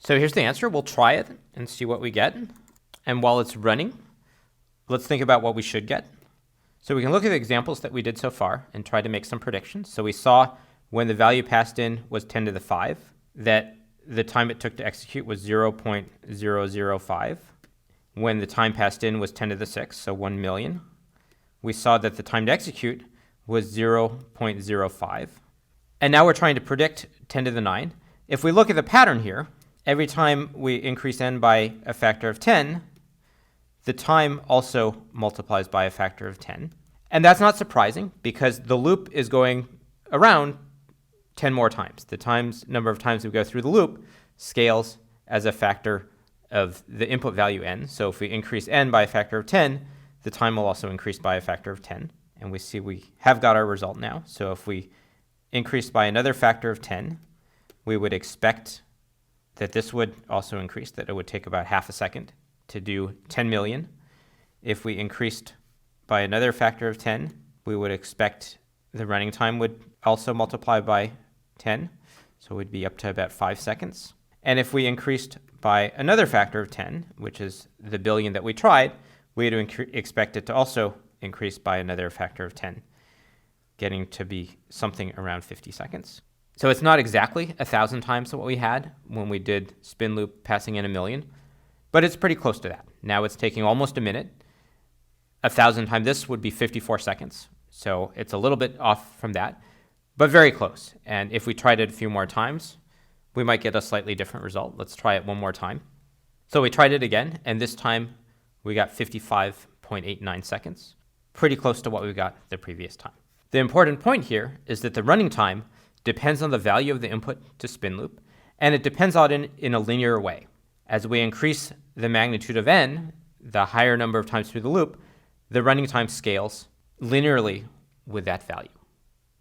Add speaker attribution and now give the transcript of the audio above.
Speaker 1: So here's the answer. We'll try it and see what we get. And while it's running, let's think about what we should get. So we can look at the examples that we did so far and try to make some predictions. So we saw when the value passed in was 10 to the 5, that the time it took to execute was 0.005. When the time passed in was 10 to the 6, so 1 million. We saw that the time to execute was 0.05. And now we're trying to predict 10 to the 9. If we look at the pattern here, every time we increase n by a factor of 10, the time also multiplies by a factor of 10. And that's not surprising because the loop is going around 10 more times. The number of times we go through the loop scales as a factor of the input value n. So if we increase n by a factor of 10, the time will also increase by a factor of 10. And we see we have got our result now. So if we increase by another factor of 10, we would expect that this would also increase, that it would take about half a second to do 10 million. If we increased by another factor of 10, we would expect the running time would also multiply by 10, so it would be up to about 5 seconds. And if we increased by another factor of 10, which is the billion that we tried, we would expect it to also increase by another factor of 10, getting to be something around 50 seconds. So it's not exactly 1,000 times what we had when we did spin loop passing in a million, but it's pretty close to that. Now it's taking almost a minute. 1,000 times this would be 54 seconds. So it's a little bit off from that, but very close. And if we tried it a few more times, we might get a slightly different result. Let's try it one more time. So we tried it again, and this time we got 55.89 seconds, pretty close to what we got the previous time. The important point here is that the running time depends on the value of the input to spin loop, and it depends on it in a linear way. As we increase the magnitude of n, the higher number of times through the loop, the running time scales linearly with that value.